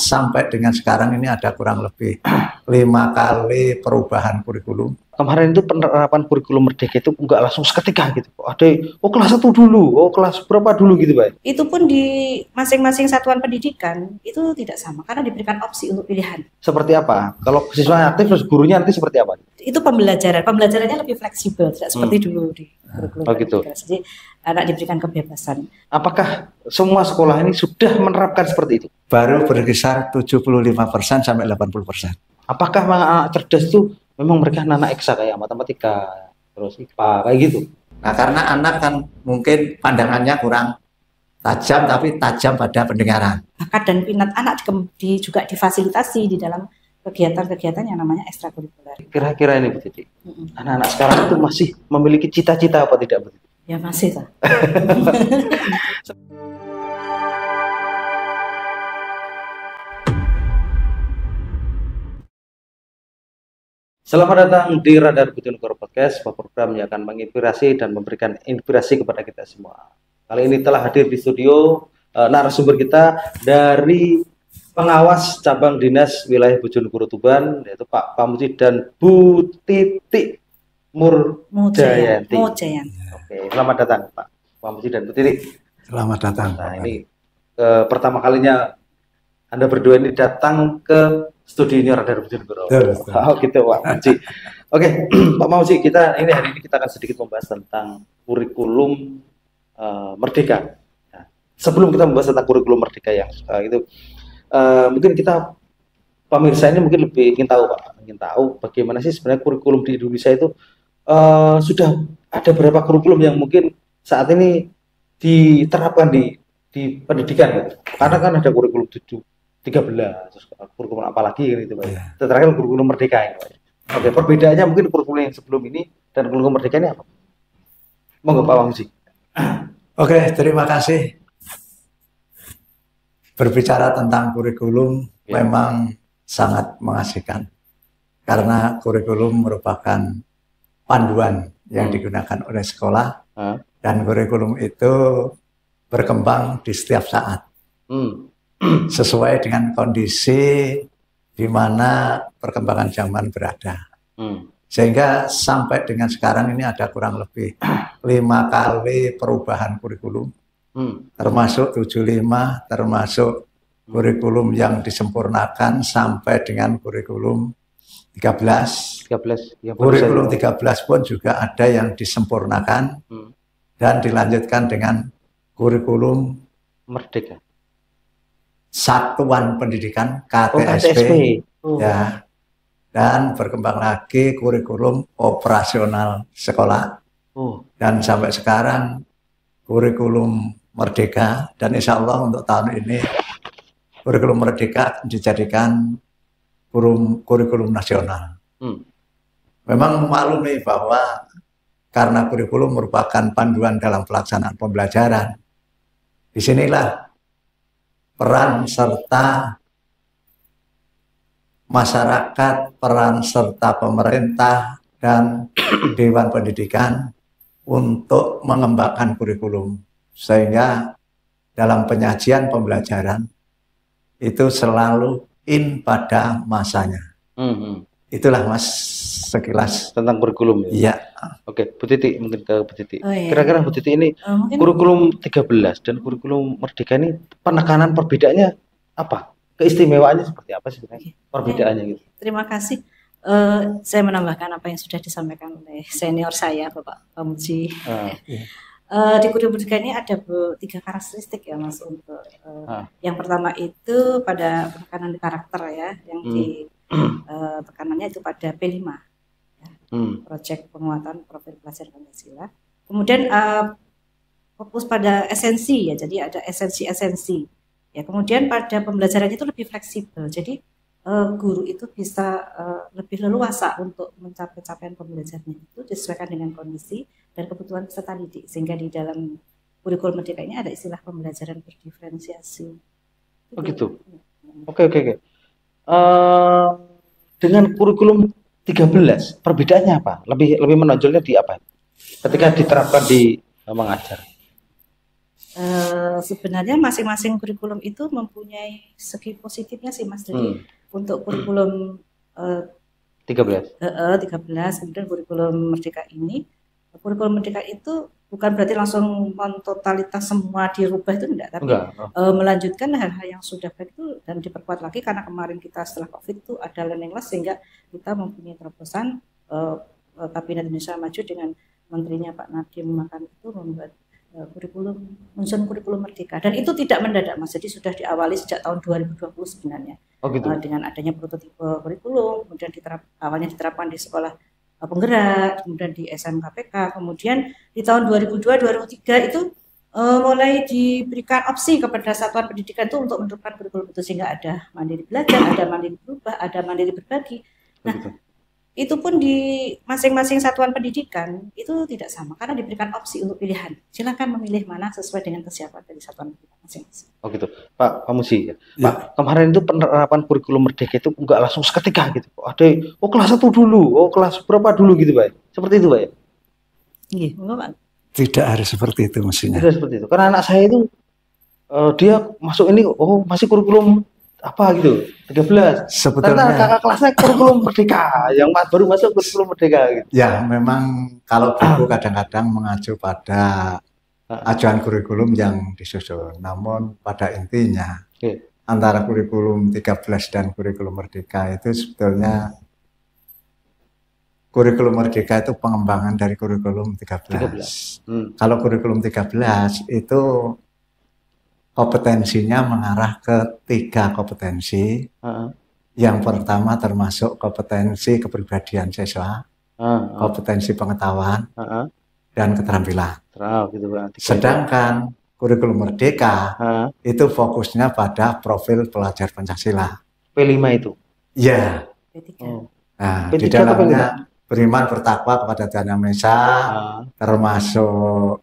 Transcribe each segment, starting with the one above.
sampai dengan sekarang ini ada kurang lebih 5 kali perubahan kurikulum. Kemarin itu penerapan kurikulum merdeka itu nggak langsung seketika gitu. Ada, kelas 1 dulu, kelas berapa dulu gitu Pak? Itu pun di masing-masing satuan pendidikan itu tidak sama karena diberikan opsi untuk pilihan. Seperti apa? Kalau siswa aktif terus gurunya nanti seperti apa? Itu pembelajarannya lebih fleksibel, tidak seperti dulu di kurikulum gitu. Jadi anak diberikan kebebasan. Apakah semua sekolah ini sudah menerapkan seperti itu? Baru berkisar 75% sampai 80%. Apakah anak cerdas itu memang mereka anak eksa kayak matematika, terus IPA kayak gitu? Nah, karena anak kan mungkin pandangannya kurang tajam, tapi tajam pada pendengaran. Bakat dan minat anak juga difasilitasi di dalam kegiatan-kegiatan yang namanya ekstrakurikuler. Kira-kira ini Bu Titi, anak-anak sekarang itu masih memiliki cita-cita apa tidak Bu Titi? Ya masih lah. Selamat datang di Radar Bojonegoro Podcast, sebuah program yang akan menginspirasi dan memberikan inspirasi kepada kita semua. Kali ini telah hadir di studio narasumber kita dari pengawas cabang dinas wilayah Bojonegoro Tuban, yaitu Pak Pamuji dan Bu Titi Murjayanti. Oke, selamat datang Pak Pamuji dan Bu Titi. Selamat datang. Nah, ini pertama kalinya Anda berdua ini datang ke studionya Radar Bojonegoro. Oh gitu Pak Pamuji. Oke, Pak Pamuji, hari ini kita akan sedikit membahas tentang kurikulum merdeka. Nah, sebelum kita membahas tentang kurikulum merdeka yang itu, mungkin kita pemirsa ini mungkin lebih ingin tahu bagaimana sih sebenarnya kurikulum di Indonesia itu sudah ada berapa kurikulum yang mungkin saat ini diterapkan di pendidikan, gitu. Karena kan ada kurikulum 13, terus kurikulum apalagi gitu Pak. Yeah. Terakhir kurikulum merdeka ini Pak. Oke, perbedaannya mungkin kurikulum yang sebelum ini dan kurikulum merdeka ini apa? Monggo Pak Pamuji. Oke, terima kasih. Berbicara tentang kurikulum memang sangat mengasihkan. Karena kurikulum merupakan panduan yang digunakan oleh sekolah dan kurikulum itu berkembang di setiap saat. Sesuai dengan kondisi di mana perkembangan zaman berada. Sehingga sampai dengan sekarang ini ada kurang lebih 5 kali perubahan kurikulum. Termasuk 75, termasuk kurikulum yang disempurnakan sampai dengan kurikulum 13. Kurikulum 13 pun juga ada yang disempurnakan dan dilanjutkan dengan kurikulum merdeka. Satuan Pendidikan KTSP. Ya. Dan berkembang lagi kurikulum operasional sekolah. Dan sampai sekarang kurikulum merdeka, dan insya Allah untuk tahun ini kurikulum merdeka dijadikan kurikulum nasional. Memang memaklumi bahwa karena kurikulum merupakan panduan dalam pelaksanaan pembelajaran, disinilah peran serta masyarakat, peran serta pemerintah dan Dewan Pendidikan untuk mengembangkan kurikulum. Sehingga dalam penyajian pembelajaran itu selalu in pada masanya. Itulah Mas sekilas tentang kurikulum. Iya. Oke, Bu Titi, mungkin ke Bu Titi. Kira-kira Bu Titi ini kurikulum 13 dan kurikulum merdeka ini penekanan perbedaannya apa? Keistimewaannya seperti apa sih sebenarnya? Perbedaannya gitu. Terima kasih. Saya menambahkan apa yang sudah disampaikan oleh senior saya Bapak Pamuji. Di kurikulum merdeka ini ada 3 karakteristik ya Mas untuk yang pertama itu pada penekanan karakter ya, yang tekanannya itu pada P5 ya, proyek penguatan profil pelajar Pancasila. Kemudian fokus pada esensi ya, jadi ada esensi ya. Kemudian pada pembelajarannya itu lebih fleksibel, jadi guru itu bisa lebih leluasa untuk mencapai capaian pembelajarannya itu disesuaikan dengan kondisi dan kebutuhan peserta didik, sehingga di dalam kurikulum merdeka ini ada istilah pembelajaran berdiferensiasi. Begitu. Oke. Dengan kurikulum 13 perbedaannya apa? Lebih menonjolnya di apa? Ketika diterapkan di mengajar. sebenarnya masing-masing kurikulum itu mempunyai segi positifnya sih Mas. Jadi untuk kurikulum 13, kemudian kurikulum Merdeka ini, kurikulum Merdeka itu bukan berarti langsung totalitas semua dirubah, itu enggak, tapi melanjutkan hal-hal yang sudah baik itu dan diperkuat lagi, karena kemarin kita setelah COVID itu ada learning loss, sehingga kita mempunyai terobosan Kabinet Indonesia Maju dengan menterinya Pak Nadiem Makarim itu membuat menyusun kurikulum Merdeka, dan itu tidak mendadak Mas, jadi sudah diawali sejak tahun 2020 sebenarnya. Gitu. Dengan adanya prototipe kurikulum, kemudian awalnya diterapkan di sekolah penggerak, kemudian di SMKPK, kemudian di tahun 2002-2003 itu mulai diberikan opsi kepada satuan pendidikan itu untuk menerapkan kurikulum itu, sehingga ada mandiri belajar, ada mandiri berubah, ada mandiri berbagi. Nah, itu pun di masing-masing satuan pendidikan itu tidak sama, karena diberikan opsi untuk pilihan. Silakan memilih mana sesuai dengan kesiapan dari satuan pendidikan masing-masing. Oh gitu, Pak Musi. Ya. Pak, kemarin itu penerapan kurikulum Merdeka itu enggak langsung seketika gitu. Ada, kelas 1 dulu, kelas berapa dulu gitu, Pak? Seperti itu, Pak? Iya, Pak. Tidak harus seperti itu mestinya. Tidak seperti itu. Karena anak saya itu dia masuk ini, masih kurikulum apa gitu, 13. Sebetulnya karena kakak kelasnya kurikulum Merdeka, yang baru masuk kurikulum Merdeka gitu. Ya, memang kalau buku kadang-kadang mengacu pada acuan kurikulum yang disusun. Namun pada intinya antara kurikulum 13 dan kurikulum Merdeka itu sebetulnya kurikulum Merdeka itu pengembangan dari kurikulum 13. Kalau kurikulum 13 itu kompetensinya mengarah ke 3 kompetensi. Yang pertama termasuk kompetensi kepribadian siswa, kompetensi pengetahuan, dan keterampilan. Gitu, sedangkan kurikulum Merdeka itu fokusnya pada profil pelajar Pancasila. P5 itu? Iya. Nah, di dalamnya beriman bertakwa kepada Tuhan Yang Maha Esa, termasuk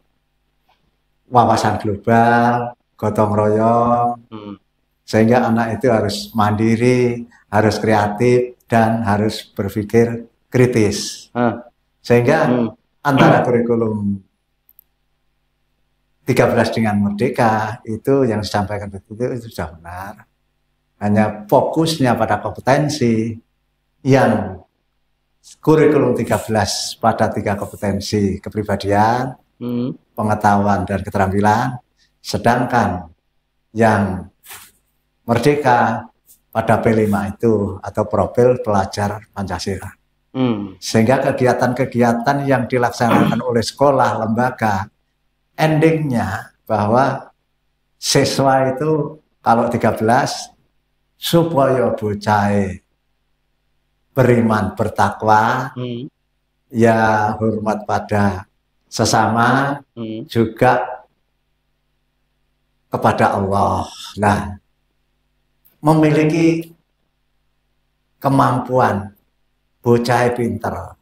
wawasan global, gotong royong, sehingga anak itu harus mandiri, harus kreatif, dan harus berpikir kritis. Sehingga antara kurikulum 13 dengan Merdeka itu yang disampaikan itu sudah benar. Hanya fokusnya pada kompetensi, yang kurikulum 13 pada 3 kompetensi kepribadian, pengetahuan, dan keterampilan. Sedangkan yang Merdeka pada P5 itu atau profil pelajar Pancasila. Sehingga kegiatan-kegiatan yang dilaksanakan oleh sekolah, lembaga, endingnya bahwa siswa itu kalau 13 supaya bocah beriman bertakwa, ya hormat pada sesama, juga kepada Allah. Nah, memiliki kemampuan, bocah pinter,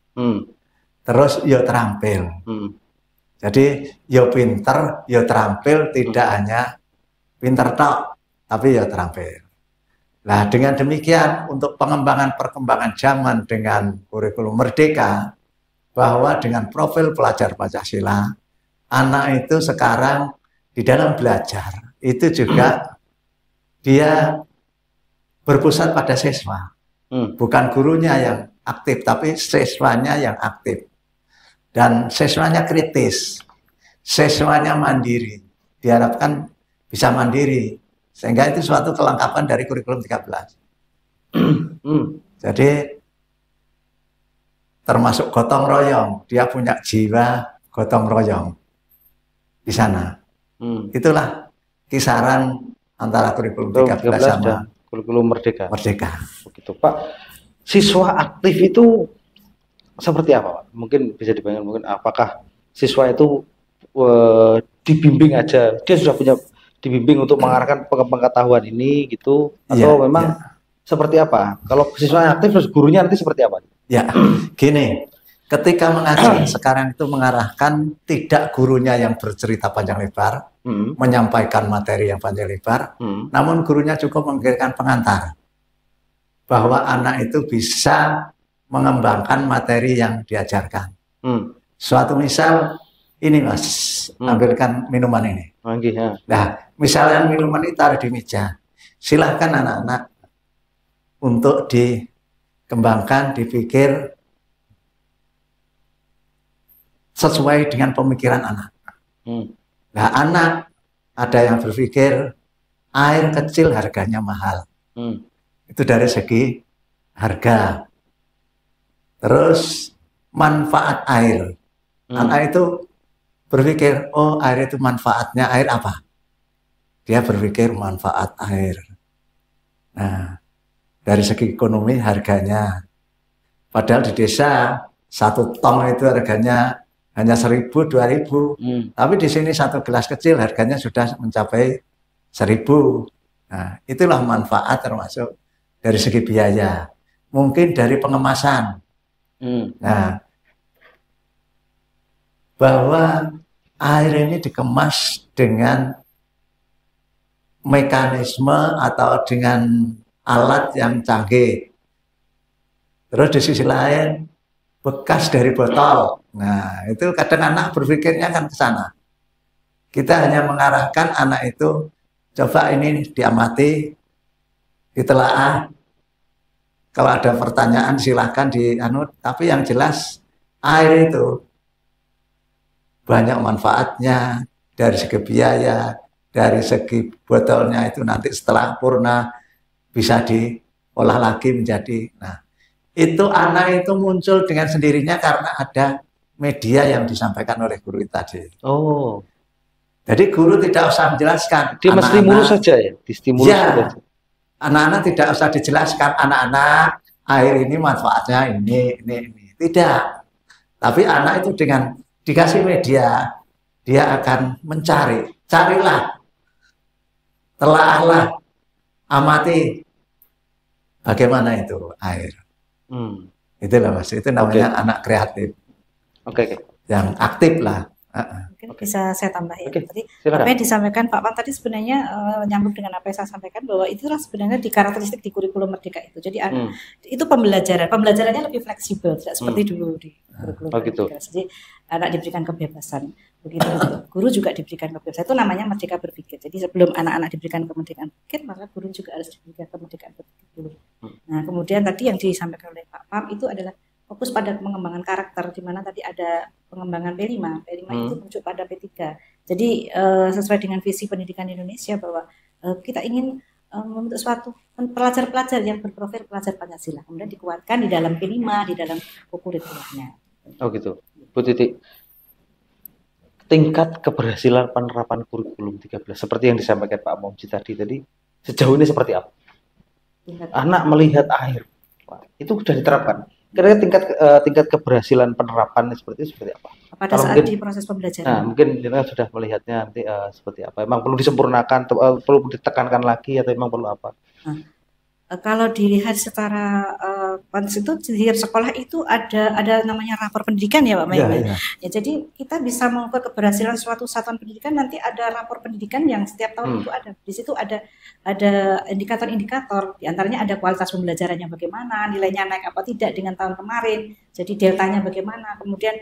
terus ya terampil. Jadi ya pinter, ya terampil, tidak hanya pinter tok, tapi ya terampil. Nah, dengan demikian untuk perkembangan zaman dengan kurikulum Merdeka, bahwa dengan profil pelajar Pancasila, anak itu sekarang di dalam belajar itu juga dia berpusat pada siswa, bukan gurunya yang aktif, tapi siswanya yang aktif, dan siswanya kritis, siswanya mandiri, diharapkan bisa mandiri, sehingga itu suatu kelengkapan dari kurikulum 13. Jadi termasuk gotong royong, dia punya jiwa gotong royong di sana. Itulah kisaran antara kurikulum 13 sama kurikulum Merdeka. Begitu, Pak. Siswa aktif itu seperti apa, Pak? Mungkin bisa dibayangkan, mungkin apakah siswa itu dibimbing aja, dia sudah punya dibimbing untuk mengarahkan pengetahuan ini gitu, atau memang seperti apa? Kalau siswa aktif terus gurunya nanti seperti apa? Ya, gini. Ketika mengajar sekarang itu mengarahkan tidak gurunya yang bercerita panjang lebar, menyampaikan materi yang panjang lebar, namun gurunya cukup memberikan pengantar bahwa anak itu bisa mengembangkan materi yang diajarkan. Suatu misal Ini Mas, ambilkan minuman ini. Nah, misalnya minuman itu taruh di meja, silahkan anak-anak untuk dikembangkan, dipikir sesuai dengan pemikiran anak. Nah, anak ada yang berpikir air kecil harganya mahal. Itu dari segi harga. Terus manfaat air. Anak itu berpikir, oh air itu manfaatnya air apa? Dia berpikir manfaat air. Nah, dari segi ekonomi harganya. Padahal di desa 1 tong itu harganya hanya 1.000, 2.000. Tapi di sini 1 gelas kecil harganya sudah mencapai 1.000. Nah, itulah manfaat termasuk dari segi biaya. Mungkin dari pengemasan. Nah, bahwa air ini dikemas dengan mekanisme atau dengan alat yang canggih. Terus di sisi lain bekas dari botol. Nah, itu kadang anak berpikirnya kan ke sana. Kita hanya mengarahkan anak itu, coba ini diamati, ditelaah. Kalau ada pertanyaan silahkan tapi yang jelas air itu banyak manfaatnya dari segi biaya, dari segi botolnya itu nanti setelah purna bisa diolah lagi menjadi. Nah, itu anak itu muncul dengan sendirinya karena ada media yang disampaikan oleh guru tadi. Oh, jadi guru tidak usah menjelaskan. Dia menstimulus saja ya, distimulus saja. Anak-anak tidak usah dijelaskan, anak-anak air ini manfaatnya ini. Tidak. Tapi anak itu dengan dikasih media, dia akan mencari. Carilah, telaahlah, amati bagaimana itu air. Itulah Mas, itu namanya anak kreatif. Yang aktif lah. Mungkin bisa saya tambah ya. Tadi apa yang disampaikan Pak Pan tadi sebenarnya nyambung dengan apa yang saya sampaikan, bahwa itulah sebenarnya di karakteristik di kurikulum Merdeka itu. Jadi itu pembelajarannya lebih fleksibel, tidak seperti dulu di kurikulum Merdeka. Jadi anak diberikan kebebasan. Begitu guru juga diberikan kebebasan. Itu namanya merdeka berpikir. Jadi sebelum anak-anak diberikan kemerdekaan berpikir, maka guru juga harus diberikan kemerdekaan berpikir dulu. Nah, kemudian tadi yang disampaikan oleh Pak Pam itu adalah fokus pada pengembangan karakter, di mana tadi ada pengembangan P5 itu muncul pada P3. Jadi sesuai dengan visi pendidikan Indonesia bahwa kita ingin membentuk suatu pelajar-pelajar yang berprofil pelajar Pancasila, kemudian dikuatkan di dalam P5, di dalam kurikulumnya. Oh gitu. Bu Titi, tingkat keberhasilan penerapan kurikulum 13 seperti yang disampaikan Pak Momji tadi sejauh ini seperti apa? Anak melihat air, itu sudah diterapkan. Kira-kira tingkat keberhasilan penerapan seperti apa? Pada saat mungkin, di proses pembelajaran. Nah, mungkin kita sudah melihatnya nanti seperti apa. Emang perlu disempurnakan, perlu ditekankan lagi, atau emang perlu apa? Kalau dilihat secara itu di sekolah itu ada namanya rapor pendidikan ya Pak Mai. Ya, jadi kita bisa mengukur keberhasilan suatu satuan pendidikan, nanti ada rapor pendidikan yang setiap tahun itu ada. Di situ ada indikator-indikator, diantaranya ada kualitas pembelajarannya bagaimana, nilainya naik apa tidak dengan tahun kemarin, jadi deltanya bagaimana, kemudian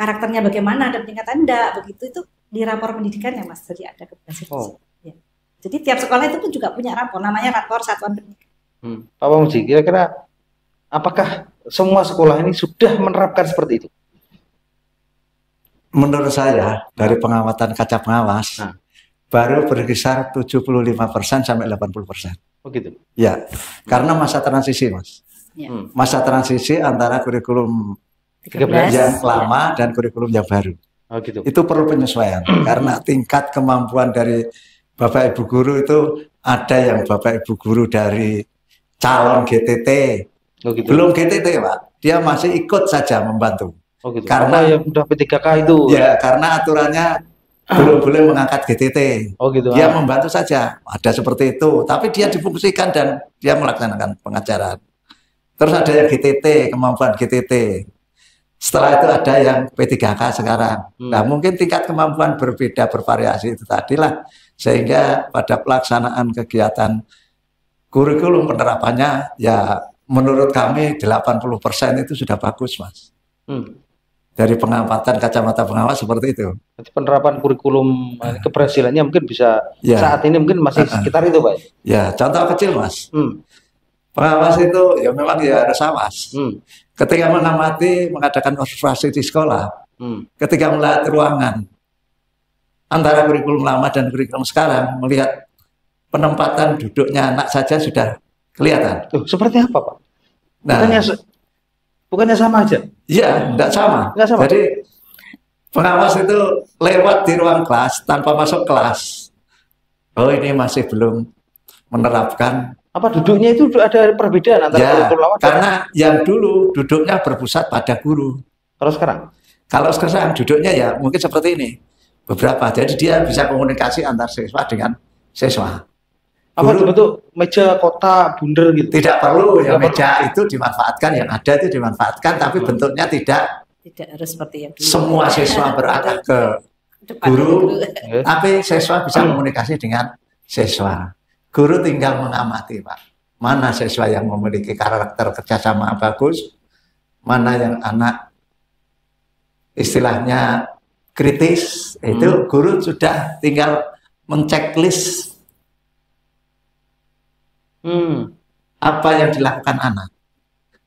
karakternya bagaimana dan tingkatan enggak, begitu itu di rapor pendidikan ya Mas. Jadi ada keberhasilan. Ya. Jadi tiap sekolah itu pun juga punya rapor, namanya rapor satuan pendidikan. Pak Momji, kira-kira apakah semua sekolah ini sudah menerapkan seperti itu? Menurut saya dari pengamatan kaca pengawas baru berkisar 75% sampai 80%. Oh gitu. Ya, karena masa transisi Mas. Ya. Masa transisi antara kurikulum 13 yang lama dan kurikulum yang baru. Oh gitu. Itu perlu penyesuaian karena tingkat kemampuan dari Bapak Ibu guru itu ada yang Bapak Ibu guru dari calon GTT. Oh gitu. Belum GTT Pak, dia masih ikut saja membantu. Oh gitu. Karena yang udah P3K itu. Ya, karena aturannya belum boleh mengangkat GTT. Oh gitu. Dia membantu saja. Ada seperti itu, tapi dia difungsikan dan dia melaksanakan pengajaran. Terus ada yang GTT, kemampuan GTT. Setelah itu ada yang P3K sekarang. Nah, mungkin tingkat kemampuan berbeda, bervariasi itu tadilah. Sehingga pada pelaksanaan kegiatan kurikulum penerapannya, ya menurut kami 80% itu sudah bagus Mas. Dari pengamatan kacamata pengawas seperti itu. Penerapan kurikulum keberhasilannya mungkin bisa saat ini mungkin masih sekitar itu, Pak. Ya, contoh kecil, Mas. Pengawas itu ya memang ya harus awas. Ketika mengamati, mengadakan observasi di sekolah, ketika melihat ruangan antara kurikulum lama dan kurikulum sekarang, melihat penempatan duduknya anak saja sudah kelihatan. Seperti apa, Pak? Nah, bukannya sama aja? Iya, enggak sama. Jadi pengawas itu lewat di ruang kelas tanpa masuk kelas. Oh, ini masih belum menerapkan. Apa duduknya itu ada perbedaan antara kurikulum lama? Karena yang dulu duduknya berpusat pada guru. Kalau sekarang? Kalau sekarang duduknya ya mungkin seperti ini. Beberapa. Jadi dia bisa komunikasi antar siswa dengan siswa. Apa bentuk meja kotak bundar gitu? Tidak perlu ya, meja itu dimanfaatkan, yang ada itu dimanfaatkan, tapi bentuknya tidak harus seperti yang dulu. Semua siswa berarah ke guru, tapi siswa bisa komunikasi dengan siswa. Guru tinggal mengamati, Pak. Mana siswa yang memiliki karakter kerjasama bagus, mana yang anak istilahnya kritis, itu guru sudah tinggal menceklis apa yang dilakukan anak.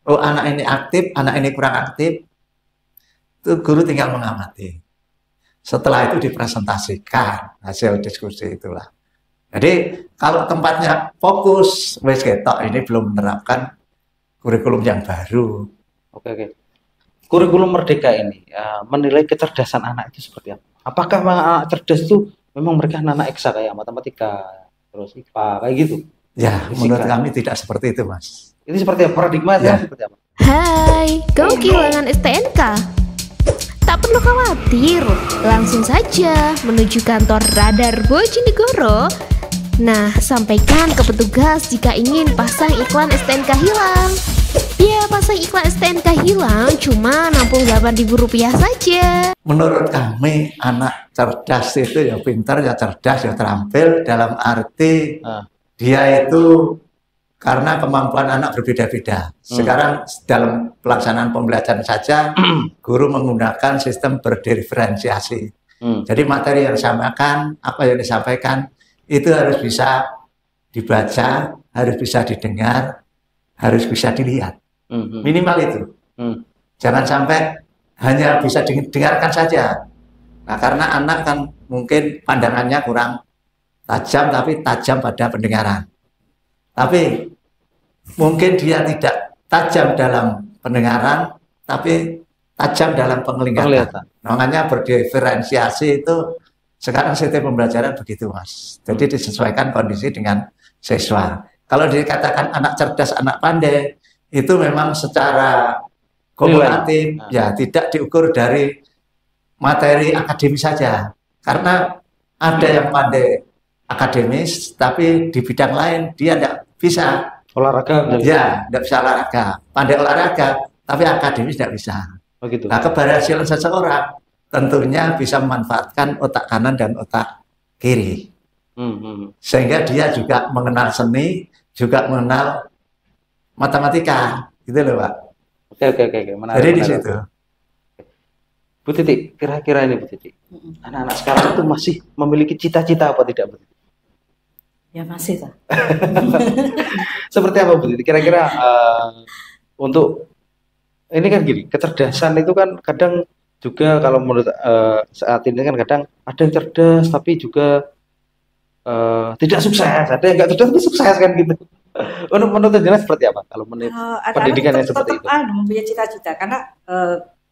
Oh, anak ini aktif, anak ini kurang aktif. Itu guru tinggal mengamati. Setelah itu dipresentasikan hasil diskusi itulah. Jadi kalau tempatnya fokus, wes ketok ini belum menerapkan kurikulum yang baru. Oke. Kurikulum Merdeka ini menilai kecerdasan anak itu seperti apa? Apakah anak cerdas itu memang mereka anak eksa kayak matematika, terus IPA kayak gitu? Ya, menurut kami tidak seperti itu, Mas. Ini seperti apa? Paradigma seperti apa? Hai, kamu kehilangan STNK? Tak perlu khawatir, langsung saja menuju kantor Radar Bojonegoro. Nah, sampaikan ke petugas jika ingin pasang iklan STNK hilang. Biaya pasang iklan STNK hilang cuma Rp68.000 saja. Menurut kami, anak cerdas itu ya pintar, ya cerdas, ya terampil, dalam arti dia itu karena kemampuan anak berbeda-beda. Sekarang dalam pelaksanaan pembelajaran saja, guru menggunakan sistem berdiferensiasi. Jadi materi yang disamakan, apa yang disampaikan, itu harus bisa dibaca, harus bisa didengar, harus bisa dilihat. Minimal itu. Jangan sampai hanya bisa didengarkan saja. Nah, karena anak kan mungkin pandangannya kurang tajam, tapi tajam pada pendengaran. Tapi mungkin dia tidak tajam dalam pendengaran, tapi tajam dalam penglihatan. Makanya berdiferensiasi itu sekarang sistem pembelajaran begitu, Mas. Jadi disesuaikan kondisi dengan siswa. Kalau dikatakan anak cerdas, anak pandai, itu memang secara kumulatif ya tidak diukur dari materi akademis saja. Karena ada yang pandai akademis, tapi di bidang lain dia tidak bisa olahraga. Ya, tidak bisa olahraga. Pandai olahraga, tapi akademis tidak bisa. Begitu. Nah, keberhasilan seseorang tentunya bisa memanfaatkan otak kanan dan otak kiri. Sehingga dia juga mengenal seni, juga mengenal matematika, gitu loh, Pak. Oke. Menarik, jadi di situ. Bu Titi, kira-kira ini Bu Titi, anak-anak sekarang itu masih memiliki cita-cita apa tidak, Bu Titi? Ya masih, Pak. Seperti apa, Bu Titi? Kira-kira untuk ini kan gini, kecerdasan itu kan kadang juga kalau menurut saat ini kan kadang ada yang cerdas tapi juga tidak sukses, ada yang nggak cerdas tapi sukses kan gitu. Menurut Anda seperti apa kalau pendidikan yang seperti itu? Mempunyai cita-cita karena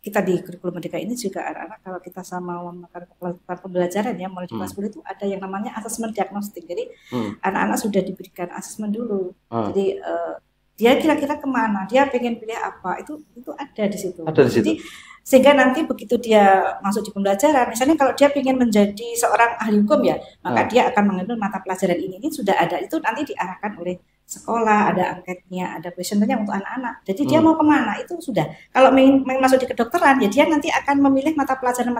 kita di kurikulum Merdeka ini juga anak-anak kalau kita sama melakukan pembelajaran ya mulai di kelas 10 itu ada yang namanya asesmen diagnostik. Jadi anak-anak sudah diberikan asesmen dulu. Jadi dia kira-kira kemana, dia pengen pilih apa, itu ada di situ. Ada di situ. Jadi sehingga nanti begitu dia masuk di pembelajaran, misalnya kalau dia ingin menjadi seorang ahli hukum ya, maka dia akan mengambil mata pelajaran ini sudah ada, itu nanti diarahkan oleh sekolah, ada angketnya, ada kuesionernya untuk anak-anak. Jadi dia mau kemana itu sudah. Kalau ingin masuk di kedokteran, ya dia nanti akan memilih mata pelajaran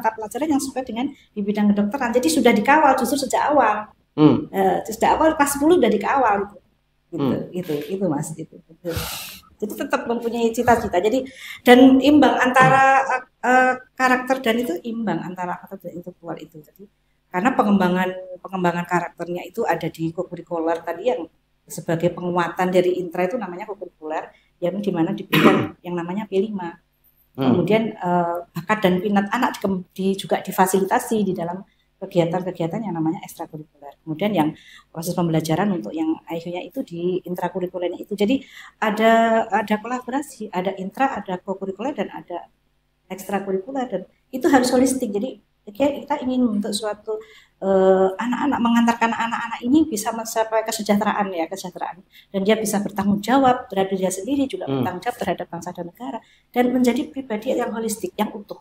yang sesuai dengan di bidang kedokteran. Jadi sudah dikawal justru sejak awal. Sejak awal kelas 10 sudah dikawal itu. Itu Mas itu. Jadi tetap mempunyai cita-cita. Jadi dan imbang antara karakter dan itu imbang antara karakter dan intelektual itu. Jadi karena pengembangan karakternya itu ada di kokurikuler tadi yang sebagai penguatan dari intra itu namanya kokurikuler, yang dimana diberikan yang namanya P5. Kemudian bakat dan minat anak juga difasilitasi di dalam kegiatan-kegiatan yang namanya ekstrakurikuler. Kemudian yang proses pembelajaran untuk yang IQ-nya itu di intrakurikulernya itu. Jadi ada kolaborasi, ada intra, ada kokurikuler dan ada ekstrakurikuler, dan itu harus holistik. Jadi kita ingin untuk suatu anak-anak, mengantarkan anak-anak ini bisa mencapai kesejahteraan, dan dia bisa bertanggung jawab terhadap dia sendiri, juga bertanggung jawab terhadap bangsa dan negara, dan menjadi pribadi yang holistik, yang utuh,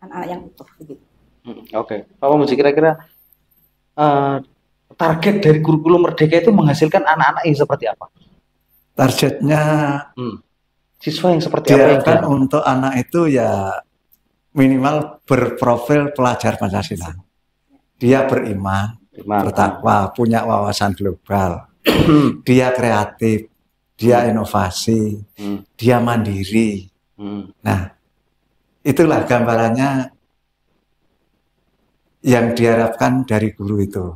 anak-anak yang utuh begitu. Oke. Pak Pamuji, kira-kira target dari kurikulum Merdeka itu menghasilkan anak-anak yang seperti apa? Targetnya siswa yang seperti apa? Kan untuk anak itu ya minimal berprofil pelajar Pancasila. Dia beriman, bertakwa, punya wawasan global, dia kreatif, dia inovasi, dia mandiri. Nah, itulah gambarannya yang diharapkan dari guru itu.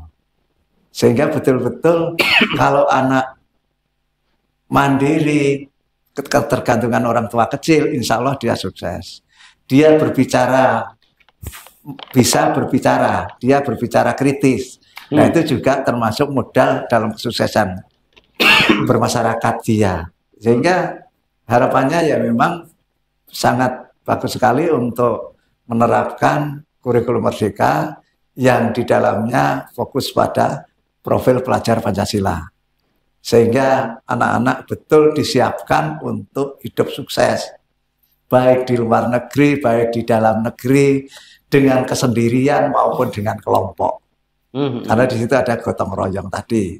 Sehingga betul-betul kalau anak mandiri, ketergantungan orang tua kecil, insya Allah dia sukses. Dia berbicara, bisa berbicara, dia berbicara kritis. Nah itu juga termasuk modal dalam kesuksesan bermasyarakat dia. Sehingga harapannya ya memang sangat bagus sekali untuk menerapkan kurikulum Merdeka yang di dalamnya fokus pada profil pelajar Pancasila. Sehingga anak-anak betul disiapkan untuk hidup sukses. Baik di luar negeri, baik di dalam negeri, dengan kesendirian maupun dengan kelompok. Karena di situ ada gotong royong tadi.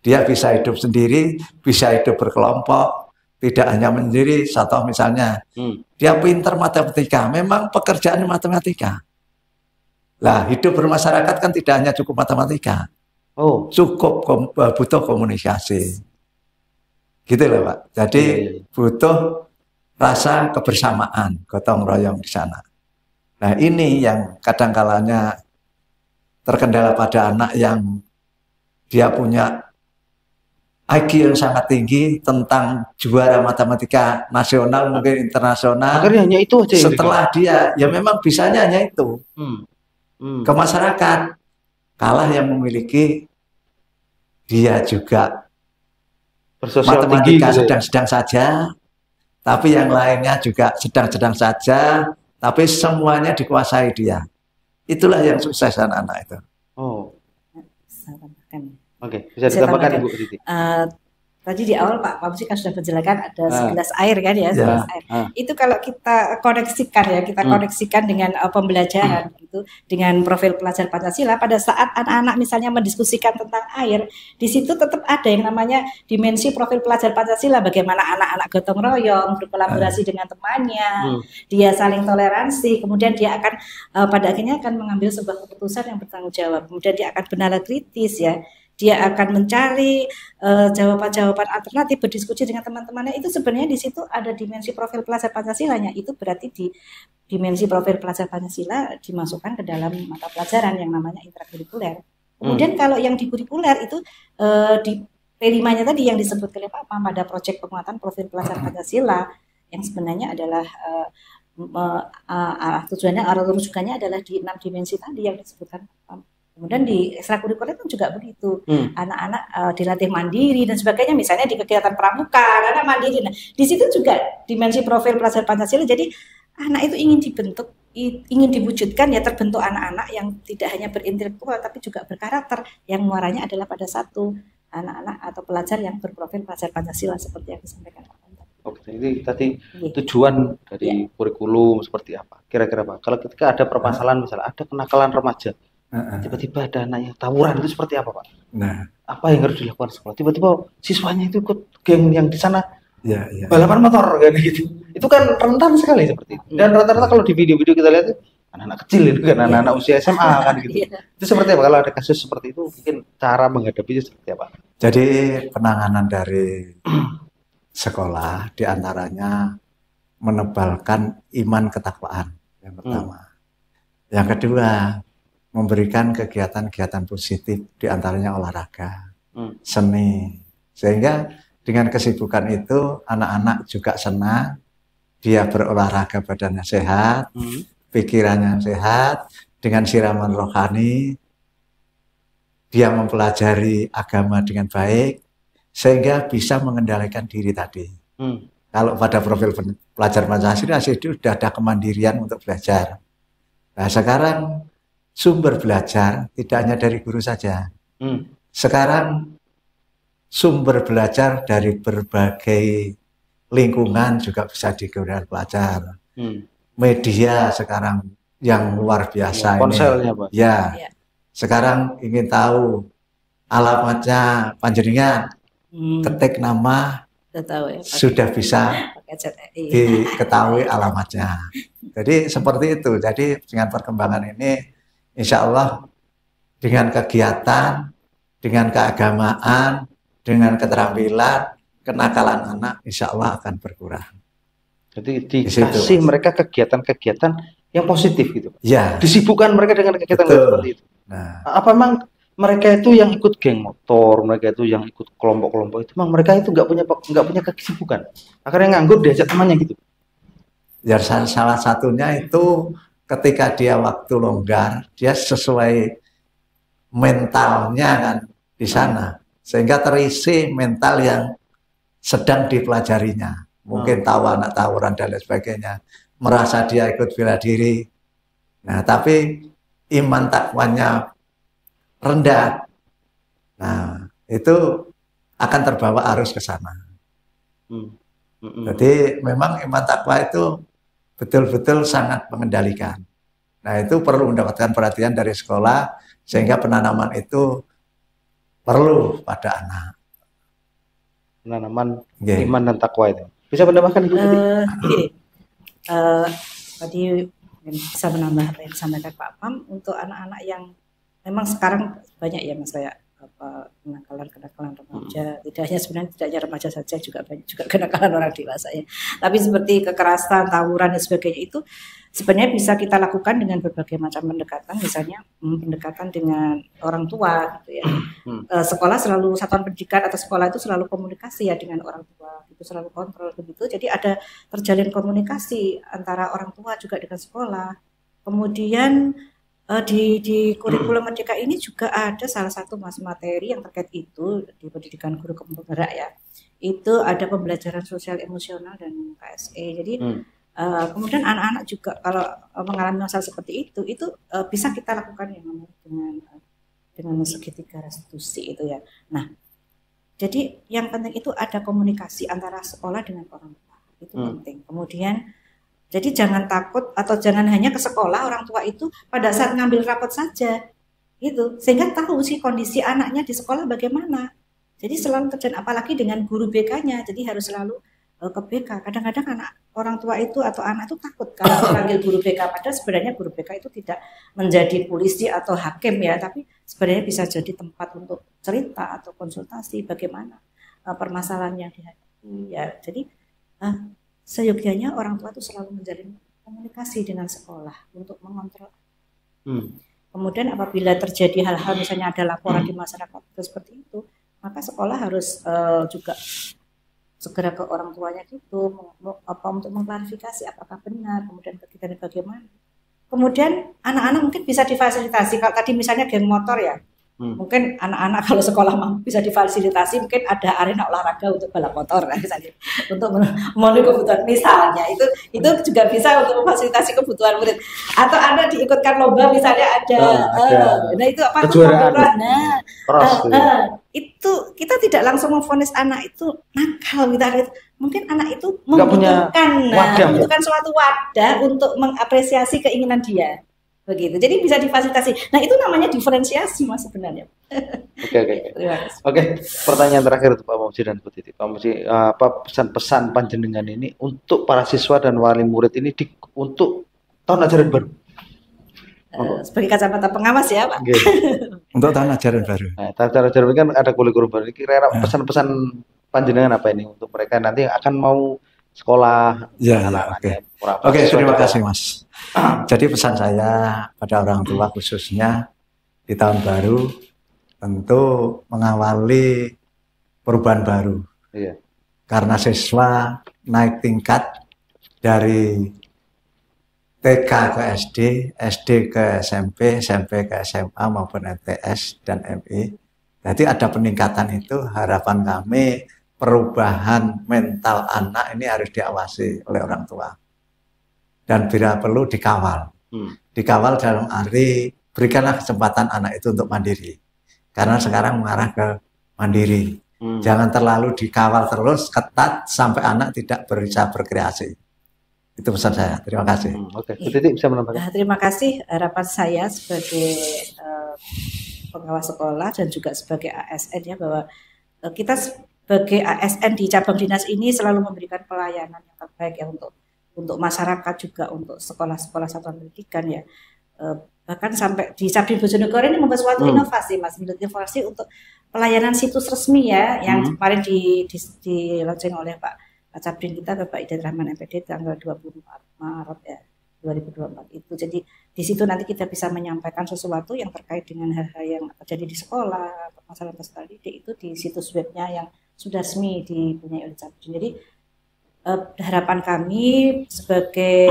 Dia bisa hidup sendiri, bisa hidup berkelompok, tidak hanya sendiri. Contoh misalnya, dia pintar matematika, memang pekerjaan matematika. Lah, hidup bermasyarakat kan tidak hanya cukup matematika. Cukup butuh komunikasi. Gitu loh, Pak. Jadi butuh rasa kebersamaan, gotong royong di sana. Nah, ini yang kadang-kalanya terkendala pada anak yang dia punya IQ yang sangat tinggi tentang juara matematika nasional, mungkin internasional. Akhirnya hanya itu aja. Setelah dia, ya memang bisanya hanya itu. Ke masyarakat, kalah yang memiliki dia juga matematika sedang-sedang saja, tapi yang lainnya juga sedang-sedang saja, tapi semuanya dikuasai dia. Itulah yang sukses anak-anak itu. Oke, bisa ditambahkan Ibu Siti. Tadi di awal Pak Pamuji kan sudah menjelaskan ada segelas air kan ya, segelas air. Itu kalau kita koneksikan dengan pembelajaran gitu, dengan profil pelajar Pancasila, pada saat anak-anak misalnya mendiskusikan tentang air, di situ tetap ada yang namanya dimensi profil pelajar Pancasila, bagaimana anak-anak gotong royong, berkolaborasi dengan temannya, dia saling toleransi, kemudian dia akan pada akhirnya akan mengambil sebuah keputusan yang bertanggung jawab, kemudian dia akan bernalar kritis ya. Dia akan mencari jawaban-jawaban alternatif, berdiskusi dengan teman-temannya. Itu sebenarnya di situ ada dimensi profil pelajar Pancasilanya. Itu berarti di dimensi profil pelajar Pancasila dimasukkan ke dalam mata pelajaran yang namanya intrakurikuler. Kemudian kalau yang di kurikuler itu di P5-nya tadi yang disebut oleh Pak Pam pada proyek penguatan profil pelajar Pancasila yang sebenarnya adalah tujuannya atau rujukannya adalah di 6 dimensi tadi yang disebutkan Pak. Kemudian di ekstrakurikuler itu juga begitu, anak-anak dilatih mandiri dan sebagainya, misalnya di kegiatan pramuka, anak mandiri. Nah, di situ juga dimensi profil pelajar Pancasila. Jadi anak itu ingin dibentuk, ingin diwujudkan ya, terbentuk anak-anak yang tidak hanya berintelektual tapi juga berkarakter, yang muaranya adalah pada satu anak-anak atau pelajar yang berprofil pelajar Pancasila seperti yang disampaikan Pak. Oke, ini tadi tujuan dari kurikulum seperti apa? Kira-kira Pak, kalau ketika ada permasalahan misalnya ada kenakalan remaja, tiba-tiba ada anak yang tawuran, itu seperti apa Pak? Nah, apa yang harus dilakukan sekolah? Tiba-tiba siswanya itu ikut geng yang di sana balapan motor kan gitu. Itu kan rentan sekali seperti itu. Dan rata-rata kalau di video-video kita lihat itu anak-anak kecil itu kan, anak-anak usia SMA kan gitu. Itu seperti apa kalau ada kasus seperti itu? Mungkin cara menghadapinya seperti apa? Jadi penanganan dari sekolah diantaranya menebalkan iman ketakwaan yang pertama. Yang kedua, memberikan kegiatan-kegiatan positif diantaranya olahraga, seni. Sehingga dengan kesibukan itu anak-anak juga senang, dia berolahraga badannya sehat, pikirannya sehat, dengan siraman rohani, dia mempelajari agama dengan baik, sehingga bisa mengendalikan diri tadi. Kalau pada profil pelajar Pancasila itu sudah ada kemandirian untuk belajar. Nah sekarang sumber belajar tidak hanya dari guru saja. Sekarang sumber belajar dari berbagai lingkungan juga bisa digunakan pelajar. Media sekarang yang luar biasa ponselnya, Pak. Ya. Sekarang ingin tahu alamatnya panjenengan, ketik nama, sudah bisa diketahui alamatnya. Jadi seperti itu. Jadi dengan perkembangan ini, insya Allah dengan kegiatan, dengan keagamaan, dengan keterampilan, kenakalan anak, insya Allah akan berkurang. Jadi dikasih mereka kegiatan-kegiatan yang positif gitu. Ya. Disibukkan mereka dengan kegiatan seperti itu. Nah, apa memang mereka itu yang ikut geng motor, mereka itu yang ikut kelompok-kelompok itu, memang mereka itu nggak punya kesibukan. Akhirnya nganggur diajak temannya gitu. Ya salah satunya itu ketika dia waktu longgar, dia sesuai mentalnya kan di sana, sehingga terisi mental yang sedang dipelajarinya. Mungkin tahu anak tawuran dan lain sebagainya, merasa dia ikut bela diri. Nah, tapi iman takwanya rendah. Nah, itu akan terbawa arus ke sana. Jadi memang iman takwa itu betul-betul sangat mengendalikan. Nah, itu perlu mendapatkan perhatian dari sekolah sehingga penanaman itu perlu pada anak. Penanaman iman dan takwa itu. Bisa menambahkan Ibu? Tadi bisa menambah apa yang disampaikan Pak Pam untuk anak-anak yang memang sekarang banyak ya Mas kayak kenakalan remaja, tidak hanya sebenarnya tidak hanya remaja saja, juga banyak juga kenakalan orang dewasa ya. Tapi seperti kekerasan, tawuran dan sebagainya itu sebenarnya bisa kita lakukan dengan berbagai macam pendekatan, misalnya pendekatan dengan orang tua gitu ya. Sekolah selalu, satuan pendidikan atau sekolah itu selalu komunikasi ya dengan orang tua, itu selalu kontrol begitu. Jadi ada terjalin komunikasi antara orang tua juga dengan sekolah. Kemudian di kurikulum Merdeka ini juga ada salah satu materi yang terkait itu di pendidikan guru penggerak ya. Itu ada pembelajaran sosial emosional dan KSE. Jadi kemudian anak-anak juga kalau mengalami masalah seperti itu bisa kita lakukan yang namanya dengan segitiga restitusi itu ya. Nah, jadi yang penting itu ada komunikasi antara sekolah dengan orang tua. Itu penting. Kemudian jadi jangan takut atau jangan hanya ke sekolah orang tua itu pada saat ngambil rapot saja gitu, sehingga tahu sih kondisi anaknya di sekolah bagaimana. Jadi selalu terjadi, apalagi dengan guru BK-nya, jadi harus selalu ke BK. Kadang-kadang orang tua itu atau anak itu takut kalau dipanggil guru BK, padahal sebenarnya guru BK itu tidak menjadi polisi atau hakim ya, tapi sebenarnya bisa jadi tempat untuk cerita atau konsultasi bagaimana permasalahan yang dihadapi ya. Jadi seyogyanya orang tua itu selalu menjalin komunikasi dengan sekolah untuk mengontrol. Kemudian apabila terjadi hal-hal misalnya ada laporan di masyarakat seperti itu, maka sekolah harus juga segera ke orang tuanya gitu, untuk mengklarifikasi apakah benar, kemudian kegiatannya bagaimana. Kemudian anak-anak mungkin bisa difasilitasi. Kalau tadi misalnya geng motor ya, mungkin anak-anak kalau sekolah bisa difasilitasi, mungkin ada arena olahraga untuk balap motor misalnya, untuk memenuhi kebutuhan misalnya itu juga bisa untuk memfasilitasi kebutuhan murid, atau Anda diikutkan lomba misalnya ada nah itu apa kejuaraan, itu kita tidak langsung memvonis anak itu nakal gitu. Mungkin anak itu membutuhkan suatu wadah untuk mengapresiasi keinginan dia. Begitu. Jadi bisa difasilitasi. Nah, itu namanya diferensiasi Mas sebenarnya. Oke. Pertanyaan terakhir untuk Pak Muji dan Bu Titi. Pak Muji, apa pesan-pesan panjenengan ini untuk para siswa dan wali murid ini untuk tahun ajaran baru? Sebagai kacamata pengawas ya, Pak. Untuk tahun ajaran baru. Nah, tahun ajaran baru kan ada kurikulum baru. Kira-kira pesan-pesan panjenengan apa ini untuk mereka nanti yang akan mau sekolah? Ya, oke, terima kasih Mas. Jadi pesan saya pada orang tua khususnya di tahun baru tentu mengawali perubahan baru. Iya. Karena siswa naik tingkat dari TK ke SD, SD ke SMP, SMP ke SMA maupun MTS dan MI. Jadi ada peningkatan itu, harapan kami perubahan mental anak ini harus diawasi oleh orang tua. Dan bila perlu dikawal. Dikawal dalam arti berikanlah kesempatan anak itu untuk mandiri. Karena sekarang mengarah ke mandiri. Jangan terlalu dikawal terus, ketat sampai anak tidak bisa berkreasi. Itu pesan saya. Terima kasih. Oke, Bu Titi bisa menambahkan. Terima kasih. Harapan saya sebagai pengawas sekolah dan juga sebagai ASN ya, bahwa kita sebagai ASN di cabang dinas ini selalu memberikan pelayanan yang terbaik ya untuk masyarakat, juga untuk sekolah-sekolah satuan pendidikan ya. Bahkan sampai di Cabdin Bojonegoro ini membuat suatu inovasi, Mas, inovasi untuk pelayanan situs resmi ya, yang kemarin di launching oleh Pak Cabdin kita, Bapak Idet Rahman MPD, tanggal 24 Maret ya 2024 itu. Jadi di situ nanti kita bisa menyampaikan sesuatu yang terkait dengan hal-hal yang terjadi di sekolah, permasalahan peserta didik itu di situs webnya yang sudah resmi dipunyai oleh Cabdin. Jadi harapan kami sebagai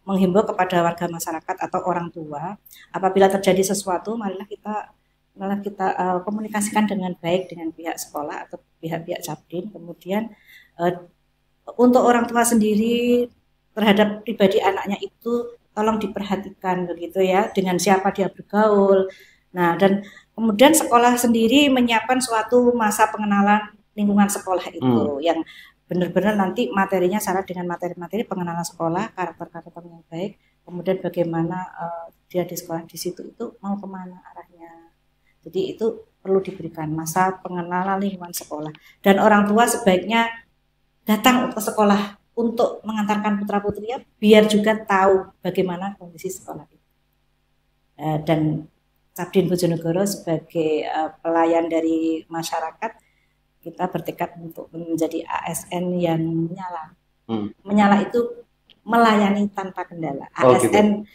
menghimbau kepada warga masyarakat atau orang tua, apabila terjadi sesuatu, marilah kita komunikasikan dengan baik dengan pihak sekolah atau pihak-pihak Cabdin. Kemudian untuk orang tua sendiri terhadap pribadi anaknya itu tolong diperhatikan begitu ya, dengan siapa dia bergaul. Nah, dan kemudian sekolah sendiri menyiapkan suatu masa pengenalan lingkungan sekolah itu yang benar-benar nanti materinya syarat dengan materi-materi pengenalan sekolah, karakter-karakter yang baik, kemudian bagaimana dia di sekolah di situ itu mau kemana arahnya. Jadi itu perlu diberikan masa pengenalan lingkungan sekolah, dan orang tua sebaiknya datang ke sekolah untuk mengantarkan putra-putrinya biar juga tahu bagaimana kondisi sekolah itu. Dan Cabdin Bojonegoro sebagai pelayan dari masyarakat, kita bertekad untuk menjadi ASN yang menyala. Menyala itu melayani tanpa kendala. ASN gitu.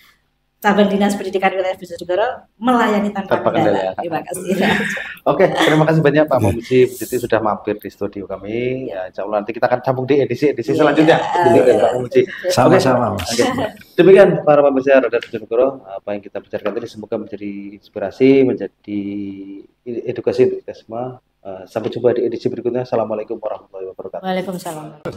Cabang Dinas Pendidikan Wilayah Bojonegoro melayani tanpa kendala. Terima kasih. Oke, terima kasih banyak Pak Pamuji. Bu Titi sudah mampir di studio kami. Ya, insya Allah nanti kita akan sambung di edisi selanjutnya. Pak Pamuji. Sama-sama. Demikian para pemirsa Radar Bojonegoro, apa yang kita bicarakan tadi semoga menjadi inspirasi, menjadi edukasi untuk kita semua. Sampai jumpa di edisi berikutnya. Assalamualaikum warahmatullahi wabarakatuh. Waalaikumsalam.